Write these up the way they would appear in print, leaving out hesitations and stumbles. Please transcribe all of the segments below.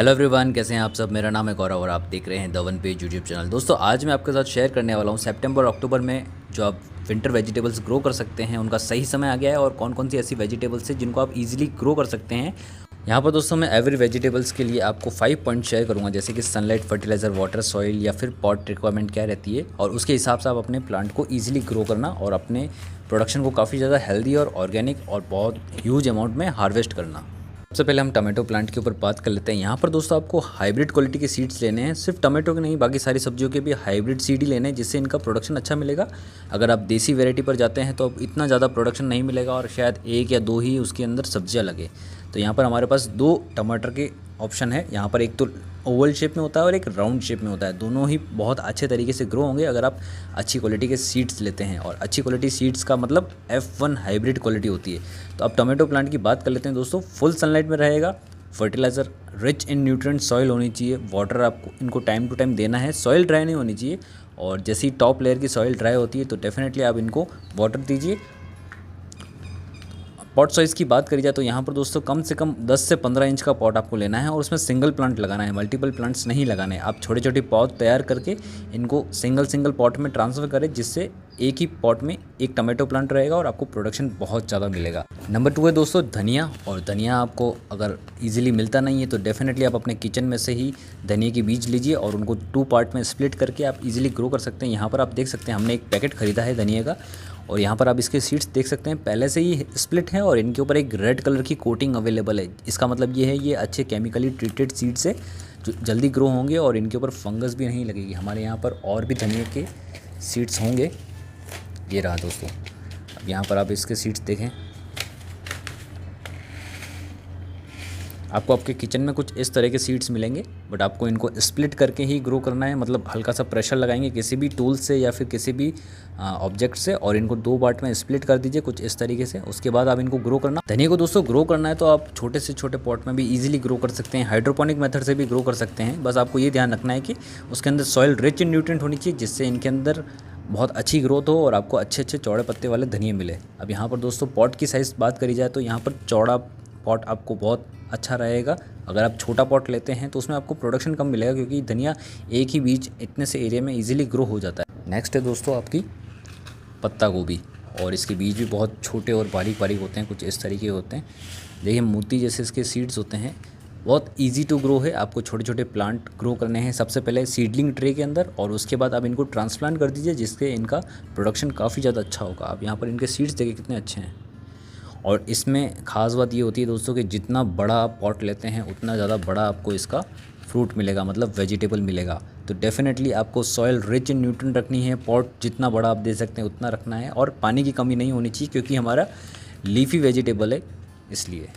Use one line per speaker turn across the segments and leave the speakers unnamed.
Hello everyone, कैसे हैं आप सब। मेरा नाम है गौरव और आप देख रहे हैं the one page YouTube channel. दोस्तों आज मैं आपके साथ शेयर करने वाला हूं सितंबर और अक्टूबर में जो आप विंटर वेजिटेबल्स ग्रो कर सकते हैं उनका सही समय आ गया है और कौन कौन सी ऐसी वेजिटेबल्स हैं जिनको आप इजीली ग्रो कर सकते हैं। यहाँ पर दोस्तों मैं एवरी वेजिटेबल्स के लिए आपको 5 पॉइंट शेयर करूँगा, जैसे कि सनलाइट, फर्टिलाइज़र, वाटर, सॉइल या फिर पॉट रिक्वायरमेंट क्या रहती है और उसके हिसाब से आप अपने प्लांट को ईजिली ग्रो करना और अपने प्रोडक्शन को काफ़ी ज़्यादा हेल्दी और ऑर्गेनिक और बहुत ह्यूज अमाउंट में हार्वेस्ट करना। सबसे पहले हम टमाटो प्लांट के ऊपर बात कर लेते हैं। यहाँ पर दोस्तों आपको हाइब्रिड क्वालिटी के सीड्स लेने हैं, सिर्फ टमाटो के नहीं बाकी सारी सब्जियों के भी हाइब्रिड सीड ही लेने हैं जिससे इनका प्रोडक्शन अच्छा मिलेगा। अगर आप देसी वैरायटी पर जाते हैं तो अब इतना ज़्यादा प्रोडक्शन नहीं मिलेगा और शायद 1 या 2 ही उसके अंदर सब्जियाँ लगे। तो यहाँ पर हमारे पास 2 टमाटर के ऑप्शन है। यहाँ पर एक तो ओवल शेप में होता है और एक राउंड शेप में होता है। दोनों ही बहुत अच्छे तरीके से ग्रो होंगे अगर आप अच्छी क्वालिटी के सीड्स लेते हैं, और अच्छी क्वालिटी सीड्स का मतलब F1 हाइब्रिड क्वालिटी होती है। तो अब टमाटो प्लांट की बात कर लेते हैं दोस्तों। फुल सनलाइट में रहेगा, fertiliser rich in nutrient soil होनी चाहिए, वाटर आपको इनको टाइम टू टाइम देना है, सॉइल ड्राई नहीं होनी चाहिए। और जैसे ही टॉप लेयर की सॉइल ड्राई होती है तो डेफिनेटली आप इनको वाटर दीजिए। पॉट साइज़ की बात करी जाए तो यहाँ पर दोस्तों कम से कम 10 से 15 इंच का पॉट आपको लेना है और उसमें सिंगल प्लांट लगाना है, मल्टीपल प्लांट्स नहीं लगाने। आप छोटे छोटे पॉट तैयार करके इनको सिंगल पॉट में ट्रांसफ़र करें जिससे एक ही पॉट में एक टमाटो प्लांट रहेगा और आपको प्रोडक्शन बहुत ज़्यादा मिलेगा। नंबर 2 है दोस्तों धनिया। और धनिया आपको अगर ईजिली मिलता नहीं है तो डेफिनेटली आप अपने किचन में से ही धनिया के बीज लीजिए और उनको 2 पार्ट में स्प्लिट करके आप इजीली ग्रो कर सकते हैं। यहाँ पर आप देख सकते हैं हमने एक पैकेट ख़रीदा है धनिया का और यहाँ पर आप इसके सीड्स देख सकते हैं पहले से ही स्प्लिट है और इनके ऊपर एक रेड कलर की कोटिंग अवेलेबल है। इसका मतलब ये है ये अच्छे केमिकली ट्रीटेड सीड्स है जो जल्दी ग्रो होंगे और इनके ऊपर फंगस भी नहीं लगेगी। हमारे यहाँ पर और भी धनिया के सीड्स होंगे, ये रहा दोस्तों। अब यहाँ पर आप इसके सीड्स देखें, आपको आपके किचन में कुछ इस तरह के सीड्स मिलेंगे, बट आपको इनको स्प्लिट करके ही ग्रो करना है। मतलब हल्का सा प्रेशर लगाएंगे किसी भी टूल से या फिर किसी भी ऑब्जेक्ट से और इनको 2 पार्ट में स्प्लिट कर दीजिए कुछ इस तरीके से। उसके बाद आप इनको ग्रो करना। धनिया को दोस्तों ग्रो करना है तो आप छोटे से छोटे पॉट में भी इजीली ग्रो कर सकते हैं, हाइड्रोपोनिक मेथड से भी ग्रो कर सकते हैं। बस आपको ये ध्यान रखना है कि उसके अंदर सॉइल रिच इन न्यूट्रिएंट होनी चाहिए जिससे इनके अंदर बहुत अच्छी ग्रोथ हो और आपको अच्छे अच्छे चौड़े पत्ते वाले धनिया मिले। अब यहाँ पर दोस्तों पॉट की साइज़ बात करी जाए तो यहाँ पर चौड़ा पॉट आपको बहुत अच्छा रहेगा। अगर आप छोटा पॉट लेते हैं तो उसमें आपको प्रोडक्शन कम मिलेगा क्योंकि धनिया एक ही बीज इतने से एरिया में इजीली ग्रो हो जाता है। नेक्स्ट है दोस्तों आपकी पत्ता गोभी, और इसके बीज भी बहुत छोटे और बारीक बारीक होते हैं, कुछ इस तरीके होते हैं। देखिए मोती जैसे इसके सीड्स होते हैं, बहुत इजी टू ग्रो है। आपको छोटे छोटे प्लांट ग्रो करने हैं सबसे पहले सीडलिंग ट्रे के अंदर और उसके बाद आप इनको ट्रांसप्लांट कर दीजिए जिससे इनका प्रोडक्शन काफ़ी ज़्यादा अच्छा होगा। आप यहाँ पर इनके सीड्स देखिए कितने अच्छे हैं। और इसमें ख़ास बात ये होती है दोस्तों कि जितना बड़ा आप पॉट लेते हैं उतना ज़्यादा बड़ा आपको इसका फ्रूट मिलेगा, मतलब वेजिटेबल मिलेगा। तो डेफिनेटली आपको सॉइल रिच इन न्यूट्रिएंट रखनी है, पॉट जितना बड़ा आप दे सकते हैं उतना रखना है और पानी की कमी नहीं होनी चाहिए क्योंकि हमारा लीफी वेजिटेबल है इसलिए।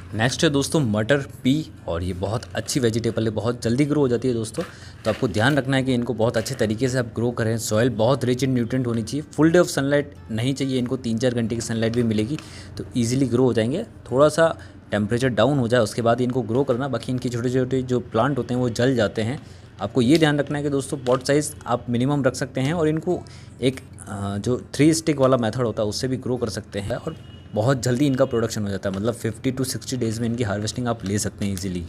नेक्स्ट है दोस्तों मटर पी, और ये बहुत अच्छी वेजिटेबल है, बहुत जल्दी ग्रो हो जाती है दोस्तों। तो आपको ध्यान रखना है कि इनको बहुत अच्छे तरीके से आप ग्रो करें। सॉइल बहुत रिच इन न्यूट्रिएंट होनी चाहिए, फुल डे ऑफ सनलाइट नहीं चाहिए इनको, 3-4 घंटे की सनलाइट भी मिलेगी तो ईजिली ग्रो हो जाएंगे। थोड़ा सा टेम्परेचर डाउन हो जाए उसके बाद इनको ग्रो करना, बाकी इनके छोटे छोटे जो प्लांट होते हैं वो जल जाते हैं। आपको ये ध्यान रखना है कि दोस्तों पॉट साइज़ आप मिनिमम रख सकते हैं और इनको एक जो 3 स्टिक वाला मेथड होता है उससे भी ग्रो कर सकते हैं और बहुत जल्दी इनका प्रोडक्शन हो जाता है। मतलब 50 to 60 डेज़ में इनकी हार्वेस्टिंग आप ले सकते हैं इजीली।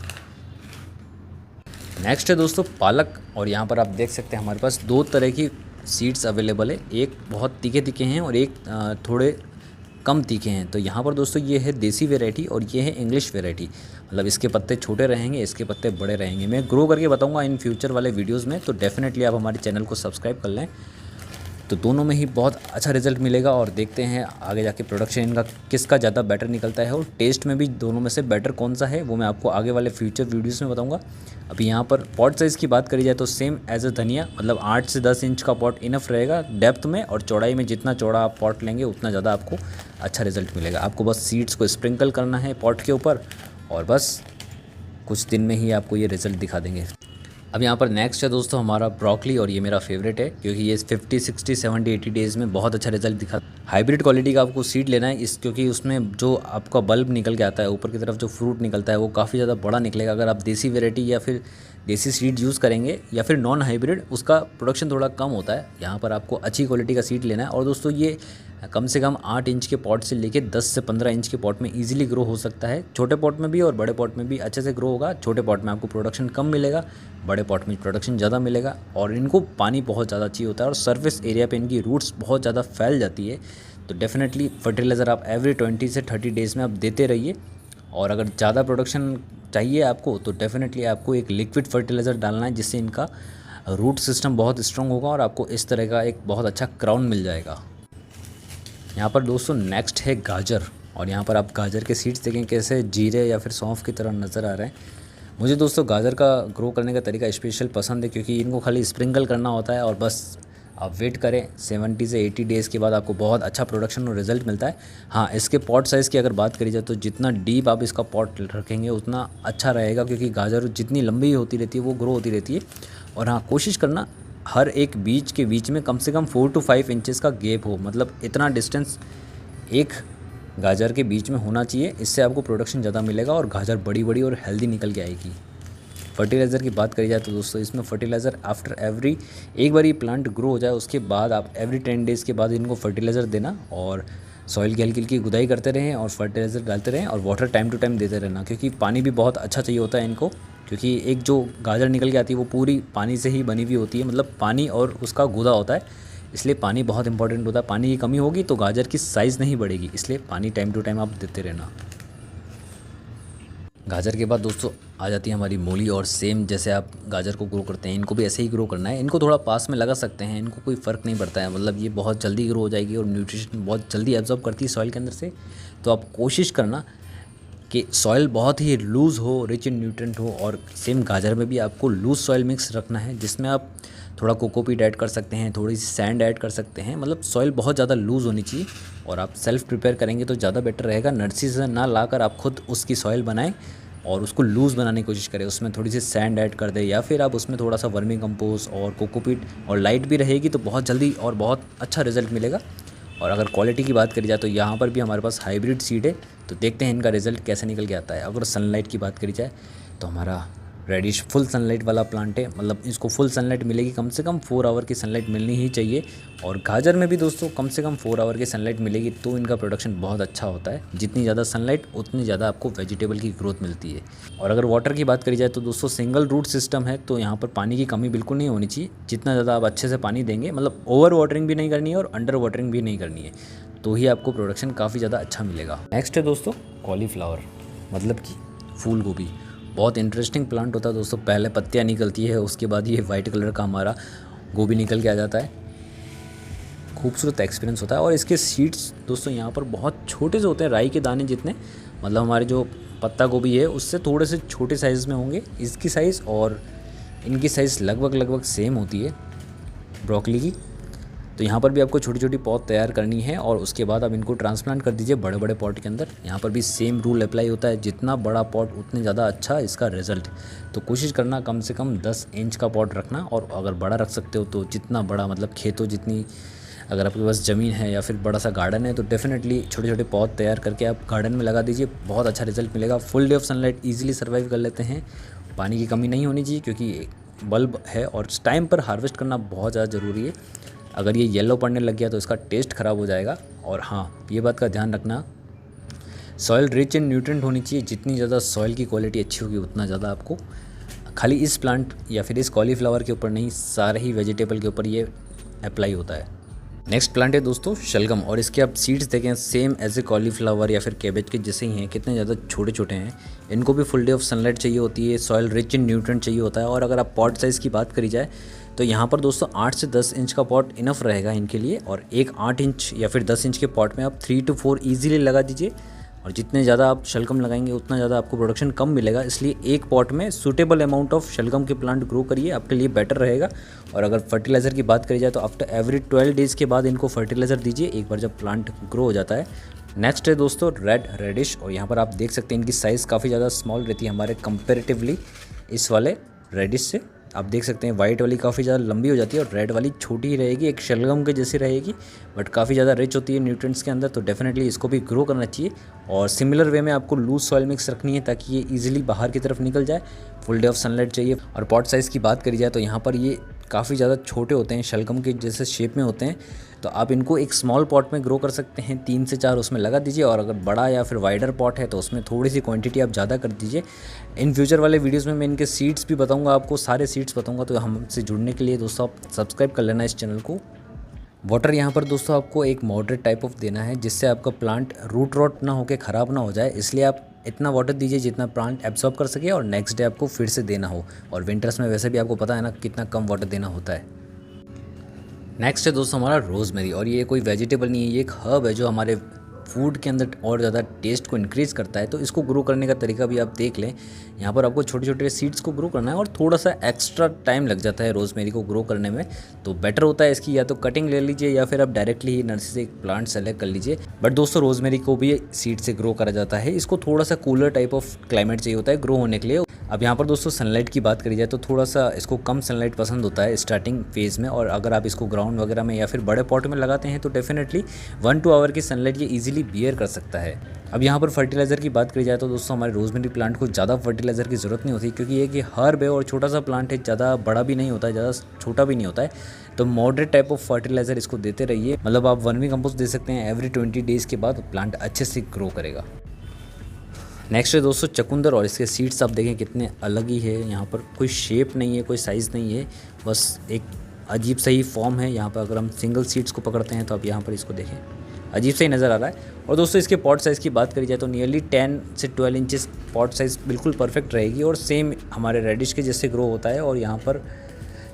नेक्स्ट है दोस्तों पालक, और यहाँ पर आप देख सकते हैं हमारे पास 2 तरह की सीड्स अवेलेबल है। एक बहुत तीखे तीखे हैं और एक थोड़े कम तीखे हैं। तो यहाँ पर दोस्तों ये है देसी वेराइटी और ये है इंग्लिश वेराइटी। मतलब इसके पत्ते छोटे रहेंगे, इसके पत्ते बड़े रहेंगे। मैं ग्रो करके बताऊँगा इन फ्यूचर वाले वीडियोज़ में, तो डेफिनेटली आप हमारे चैनल को सब्सक्राइब कर लें। तो दोनों में ही बहुत अच्छा रिजल्ट मिलेगा और देखते हैं आगे जाके प्रोडक्शन इनका किसका ज़्यादा बेटर निकलता है और टेस्ट में भी दोनों में से बेटर कौन सा है वो मैं आपको आगे वाले फ्यूचर वीडियोस में बताऊंगा। अभी यहाँ पर पॉट साइज़ की बात करी जाए तो सेम एज अ धनिया, मतलब 8 से 10 इंच का पॉट इनफ रहेगा डेप्थ में, और चौड़ाई में जितना चौड़ा आप पॉट लेंगे उतना ज़्यादा आपको अच्छा रिजल्ट मिलेगा। आपको बस सीड्स को स्प्रिंकल करना है पॉट के ऊपर और बस कुछ दिन में ही आपको ये रिज़ल्ट दिखा देंगे। अब यहाँ पर नेक्स्ट है दोस्तों हमारा ब्रोकली, और ये मेरा फेवरेट है क्योंकि ये 50, 60, 70, 80 डेज़ में बहुत अच्छा रिजल्ट दिखा। हाइब्रिड क्वालिटी का आपको सीड लेना है क्योंकि उसमें जो आपका बल्ब निकल के आता है ऊपर की तरफ, जो फ्रूट निकलता है वो काफ़ी ज़्यादा बड़ा निकलेगा। अगर आप देसी वेराइटी या फिर देसी सीड यूज़ करेंगे या फिर नॉन हाइब्रिड, उसका प्रोडक्शन थोड़ा कम होता है। यहाँ पर आपको अच्छी क्वालिटी का सीड लेना है। और दोस्तों ये कम से कम 8 इंच के पॉट से लेके 10 से 15 इंच के पॉट में ईजिली ग्रो हो सकता है। छोटे पॉट में भी और बड़े पॉट में भी अच्छे से ग्रो होगा। छोटे पॉट में आपको प्रोडक्शन कम मिलेगा, बड़े पॉट में प्रोडक्शन ज़्यादा मिलेगा। और इनको पानी बहुत ज़्यादा चाहिए होता है और सरफेस एरिया पे इनकी रूट्स बहुत ज़्यादा फैल जाती है। तो डेफिनेटली फर्टिलाइज़र आप एवरी 20 से 30 डेज़ में आप देते रहिए। और अगर ज़्यादा प्रोडक्शन चाहिए आपको तो डेफिनेटली आपको एक लिक्विड फर्टिलाइज़र डालना है, जिससे इनका रूट सिस्टम बहुत स्ट्रॉन्ग होगा और आपको इस तरह का एक बहुत अच्छा क्राउन मिल जाएगा। यहाँ पर दोस्तों नेक्स्ट है गाजर। और यहाँ पर आप गाजर के सीड्स देखें कैसे जीरे या फिर सौंफ की तरह नज़र आ रहे हैं। मुझे दोस्तों गाजर का ग्रो करने का तरीका स्पेशल पसंद है, क्योंकि इनको खाली स्प्रिंकल करना होता है और बस आप वेट करें 70 से 80 डेज़ के बाद आपको बहुत अच्छा प्रोडक्शन और रिजल्ट मिलता है। हाँ, इसके पॉट साइज़ की अगर बात करी जाए तो जितना डीप आप इसका पॉट रखेंगे उतना अच्छा रहेगा, क्योंकि गाजर जितनी लंबी होती रहती है वो ग्रो होती रहती है। और हाँ, कोशिश करना हर एक बीज के बीच में कम से कम 4 to 5 इंचेस का गैप हो, मतलब इतना डिस्टेंस एक गाजर के बीच में होना चाहिए। इससे आपको प्रोडक्शन ज़्यादा मिलेगा और गाजर बड़ी बड़ी और हेल्दी निकल के आएगी। फर्टिलाइज़र की बात करी जाए तो दोस्तों इसमें फर्टिलाइज़र आफ्टर एवरी, एक बार ये प्लांट ग्रो हो जाए उसके बाद आप एवरी 10 डेज़ के बाद इनको फर्टिलाइज़र देना और सॉइल की हल्की हल्की गुदाई करते रहें और फर्टिलाइज़र डालते रहें और वाटर टाइम टू टाइम देते रहना, क्योंकि पानी भी बहुत अच्छा चाहिए होता है इनको। क्योंकि एक जो गाजर निकल के आती है वो पूरी पानी से ही बनी हुई होती है, मतलब पानी और उसका गुदा होता है, इसलिए पानी बहुत इंपॉर्टेंट होता है। पानी की कमी होगी तो गाजर की साइज़ नहीं बढ़ेगी, इसलिए पानी टाइम टू टाइम आप देते रहना। गाजर के बाद दोस्तों आ जाती है हमारी मूली। और सेम जैसे आप गाजर को ग्रो करते हैं इनको भी ऐसे ही ग्रो करना है। इनको थोड़ा पास में लगा सकते हैं, इनको कोई फ़र्क नहीं पड़ता है, मतलब ये बहुत जल्दी ग्रो हो जाएगी और न्यूट्रिशन बहुत जल्दी एब्जॉर्ब करती है सॉइल के अंदर से। तो आप कोशिश करना कि सॉइल बहुत ही लूज़ हो, रिच इन न्यूट्रिएंट हो। और सेम गाजर में भी आपको लूज़ सॉइल मिक्स रखना है, जिसमें आप थोड़ा कोकोपीट ऐड कर सकते हैं, थोड़ी सी सैंड ऐड कर सकते हैं, मतलब सॉइल बहुत ज़्यादा लूज़ होनी चाहिए। और आप सेल्फ़ प्रिपेयर करेंगे तो ज़्यादा बेटर रहेगा। नर्सरी से ना लाकर आप खुद उसकी सॉइल बनाएं और उसको लूज़ बनाने की कोशिश करें। उसमें थोड़ी सी सैंड ऐड कर दें या फिर आप उसमें थोड़ा सा वर्मी कंपोस्ट और कोकोपीट और लाइट भी रहेगी तो बहुत जल्दी और बहुत अच्छा रिज़ल्ट मिलेगा। और अगर क्वालिटी की बात करी जाए तो यहाँ पर भी हमारे पास हाइब्रिड सीड है, तो देखते हैं इनका रिज़ल्ट कैसे निकल के आता है। अगर सनलाइट की बात करी जाए तो हमारा रेडिश फुल सनलाइट वाला प्लांट है, मतलब इसको फुल सनलाइट मिलेगी, कम से कम 4 आवर की सनलाइट मिलनी ही चाहिए। और गाजर में भी दोस्तों कम से कम 4 आवर की सनलाइट मिलेगी तो इनका प्रोडक्शन बहुत अच्छा होता है। जितनी ज़्यादा सनलाइट उतनी ज़्यादा आपको वेजिटेबल की ग्रोथ मिलती है। और अगर वाटर की बात करी जाए तो दोस्तों सिंगल रूट सिस्टम है, तो यहाँ पर पानी की कमी बिल्कुल नहीं होनी चाहिए। जितना ज़्यादा आप अच्छे से पानी देंगे, मतलब ओवर वाटरिंग भी नहीं करनी है और अंडर वाटरिंग भी नहीं करनी है, तो ही आपको प्रोडक्शन काफ़ी ज़्यादा अच्छा मिलेगा। नेक्स्ट है दोस्तों कॉलीफ्लावर, मतलब कि फूल गोभी। बहुत इंटरेस्टिंग प्लांट होता है दोस्तों। पहले पत्तियाँ निकलती है, उसके बाद ये वाइट कलर का हमारा गोभी निकल के आ जाता है। खूबसूरत एक्सपीरियंस होता है। और इसके सीड्स दोस्तों यहाँ पर बहुत छोटे से होते हैं, राई के दाने जितने, मतलब हमारे जो पत्ता गोभी है उससे थोड़े से छोटे साइज़ में होंगे इसकी साइज़, और इनकी साइज़ लगभग सेम होती है ब्रोकली की। तो यहाँ पर भी आपको छोटी छोटी पॉट तैयार करनी है और उसके बाद आप इनको ट्रांसप्लांट कर दीजिए बड़े बड़े पॉट के अंदर। यहाँ पर भी सेम रूल अप्लाई होता है, जितना बड़ा पॉट उतने ज़्यादा अच्छा इसका रिज़ल्ट। तो कोशिश करना कम से कम 10 इंच का पॉट रखना, और अगर बड़ा रख सकते हो तो जितना बड़ा, मतलब खेतों जितनी अगर आपके पास ज़मीन है या फिर बड़ा सा गार्डन है तो डेफिनेटली छोटे छोटे पौध तैयार करके आप गार्डन में लगा दीजिए, बहुत अच्छा रिजल्ट मिलेगा। Full day of sunlight easily survive कर लेते हैं। पानी की कमी नहीं होनी चाहिए क्योंकि बल्ब है, और टाइम पर हार्वेस्ट करना बहुत ज़्यादा ज़रूरी है। अगर ये येलो पड़ने लग गया तो इसका टेस्ट ख़राब हो जाएगा। और हाँ, ये बात का ध्यान रखना, सॉइल रिच इन न्यूट्रिएंट होनी चाहिए। जितनी ज़्यादा सॉइल की क्वालिटी अच्छी होगी उतना ज़्यादा आपको, खाली इस प्लांट या फिर इस कॉलीफ्लावर के ऊपर नहीं, सारे ही वेजिटेबल के ऊपर ये अप्लाई होता है। नेक्स्ट प्लांट है दोस्तों शलगम, और इसके आप सीड्स देखें सेम एज ए कॉलीफ्लावर या फिर कैबेज के जैसे ही हैं, कितने ज़्यादा छोटे छोटे हैं। इनको भी फुल डे ऑफ सनलाइट चाहिए होती है, सॉइल रिच इन न्यूट्रिएंट चाहिए होता है। और अगर आप पॉट साइज़ की बात करी जाए तो यहाँ पर दोस्तों 8 से 10 इंच का पॉट इनफ रहेगा इनके लिए, और एक 8 इंच या फिर 10 इंच के पॉट में आप 3 to 4 ईजिली लगा दीजिए। और जितने ज़्यादा आप शलगम लगाएंगे उतना ज़्यादा आपको प्रोडक्शन कम मिलेगा, इसलिए एक पॉट में सूटेबल अमाउंट ऑफ शलगम के प्लांट ग्रो करिए, आपके लिए बेटर रहेगा। और अगर फर्टिलाइज़र की बात करी जाए तो आफ्टर एवरी 12 डेज़ के बाद इनको फर्टिलाइज़र दीजिए, एक बार जब प्लांट ग्रो हो जाता है। नेक्स्ट है दोस्तों रेडिश, और यहाँ पर आप देख सकते हैं इनकी साइज़ काफ़ी ज़्यादा स्मॉल रहती है हमारे कंपेरेटिवली इस वाले रेडिश से। आप देख सकते हैं वाइट वाली काफ़ी ज़्यादा लंबी हो जाती है और रेड वाली छोटी ही रहेगी, एक शलगम के जैसी रहेगी, बट काफ़ी ज़्यादा रिच होती है न्यूट्रिएंट्स के अंदर। तो डेफिनेटली इसको भी ग्रो करना चाहिए। और सिमिलर वे में आपको लूज सॉइल मिक्स रखनी है ताकि ये इजीली बाहर की तरफ निकल जाए। फुल डे ऑफ सनलाइट चाहिए। और पॉट साइज़ की बात करी जाए तो यहाँ पर ये काफ़ी ज़्यादा छोटे होते हैं, शलगम के जैसे शेप में होते हैं। तो आप इनको एक स्मॉल पॉट में ग्रो कर सकते हैं, 3 से 4 उसमें लगा दीजिए, और अगर बड़ा या फिर वाइडर पॉट है तो उसमें थोड़ी सी क्वांटिटी आप ज़्यादा कर दीजिए। इन फ्यूचर वाले वीडियोज़ में मैं इनके सीड्स भी बताऊँगा, आपको सारे सीड्स बताऊँगा। तो हमसे जुड़ने के लिए दोस्तों आप सब्सक्राइब कर लेना इस चैनल को। वाटर यहाँ पर दोस्तों आपको एक मॉडरेट टाइप ऑफ देना है, जिससे आपका प्लांट रूट रॉट ना होकर ख़राब ना हो जाए। इसलिए आप इतना वाटर दीजिए जितना प्लांट एब्जॉर्ब कर सके, और नेक्स्ट डे आपको फिर से देना हो। और विंटर्स में वैसे भी आपको पता है ना कितना कम वाटर देना होता है। नेक्स्ट है दोस्तों हमारा रोज़मेरी, और ये कोई वेजिटेबल नहीं है, ये एक हर्ब है जो हमारे फूड के अंदर और ज़्यादा टेस्ट को इंक्रीज़ करता है। तो इसको ग्रो करने का तरीका भी आप देख लें। यहाँ पर आपको छोटे छोटे सीड्स को ग्रो करना है, और थोड़ा सा एक्स्ट्रा टाइम लग जाता है रोज़मेरी को ग्रो करने में। तो बेटर होता है इसकी या तो कटिंग ले लीजिए, या फिर आप डायरेक्टली ही नर्सरी से एक प्लांट सेलेक्ट कर लीजिए। बट दोस्तों रोज़मेरी को भी सीड से ग्रो करा जाता है। इसको थोड़ा सा कूलर टाइप ऑफ क्लाइमेट चाहिए होता है ग्रो होने के लिए। अब यहाँ पर दोस्तों सनलाइट की बात करी जाए तो थोड़ा सा इसको कम सनलाइट पसंद होता है स्टार्टिंग फेज़ में, और अगर आप इसको ग्राउंड वगैरह में या फिर बड़े पॉट में लगाते हैं तो डेफिनेटली 1-2 आवर की सनलाइट ये इजीली बियर कर सकता है। अब यहाँ पर फर्टिलाइज़र की बात करी जाए तो दोस्तों हमारे रोज़मेरी प्लांट को ज़्यादा फर्टिलाइज़र की ज़रूरत नहीं होती, क्योंकि ये कि हर्ब है और छोटा सा प्लांट है, ज़्यादा बड़ा भी नहीं होता है, ज़्यादा छोटा भी नहीं होता है। तो मॉडरेट टाइप ऑफ फर्टिलाइज़र इसको देते रहिए, मतलब आप वर्मी कंपोस्ट दे सकते हैं एवरी 20 डेज़ के बाद, प्लांट अच्छे से ग्रो करेगा। नेक्स्ट है दोस्तों चुकंदर, और इसके सीड्स आप देखें कितने अलग ही है। यहाँ पर कोई शेप नहीं है, कोई साइज़ नहीं है, बस एक अजीब सा ही फॉर्म है। यहाँ पर अगर हम सिंगल सीड्स को पकड़ते हैं तो आप यहाँ पर इसको देखें, अजीब सा ही नज़र आ रहा है। और दोस्तों इसके पॉट साइज़ की बात करी जाए तो नियरली 10 से 12 इंचेस पॉट साइज़ बिल्कुल परफेक्ट रहेगी, और सेम हमारे रेडिश के जैसे ग्रो होता है। और यहाँ पर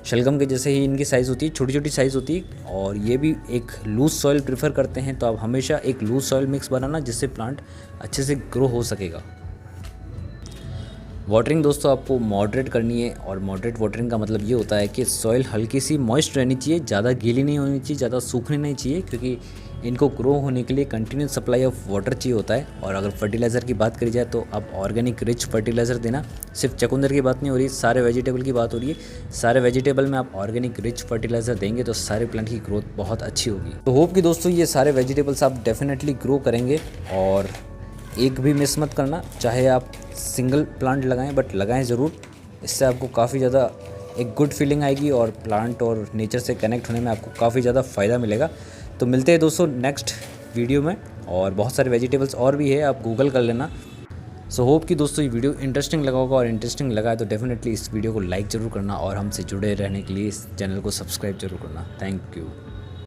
शलगम के जैसे ही इनकी साइज़ होती है, छोटी छोटी साइज़ होती है। और ये भी एक लूज़ सॉइल प्रेफर करते हैं, तो आप हमेशा एक लूज़ सॉइल मिक्स बनाना जिससे प्लांट अच्छे से ग्रो हो सकेगा। वाटरिंग दोस्तों आपको मॉडरेट करनी है, और मॉडरेट वाटरिंग का मतलब ये होता है कि सॉइल हल्की सी मॉइस्ट रहनी चाहिए, ज़्यादा गीली नहीं होनी चाहिए, ज़्यादा सूखनी नहीं चाहिए, क्योंकि इनको ग्रो होने के लिए कंटिन्यूस सप्लाई ऑफ वाटर चाहिए होता है। और अगर फर्टिलाइज़र की बात करी जाए तो आप ऑर्गेनिक रिच फर्टिलाइज़र देना। सिर्फ चुकंदर की बात नहीं हो रही, सारे वेजिटेबल की बात हो रही है। सारे वेजिटेबल में आप ऑर्गेनिक रिच फर्टिलाइज़र देंगे तो सारे प्लांट की ग्रोथ बहुत अच्छी होगी। तो होप कि दोस्तों ये सारे वेजिटेबल्स आप डेफिनेटली ग्रो करेंगे, और एक भी मिस मत करना, चाहे आप सिंगल प्लांट लगाएं बट लगाएं ज़रूर। इससे आपको काफ़ी ज़्यादा एक गुड फीलिंग आएगी, और प्लांट और नेचर से कनेक्ट होने में आपको काफ़ी ज़्यादा फ़ायदा मिलेगा। तो मिलते हैं दोस्तों नेक्स्ट वीडियो में, और बहुत सारे वेजिटेबल्स और भी है, आप गूगल कर लेना। सो होप कि दोस्तों ये वीडियो इंटरेस्टिंग लगा होगा, और इंटरेस्टिंग लगा है तो डेफिनेटली इस वीडियो को लाइक ज़रूर करना, और हमसे जुड़े रहने के लिए इस चैनल को सब्सक्राइब जरूर करना। Thank you.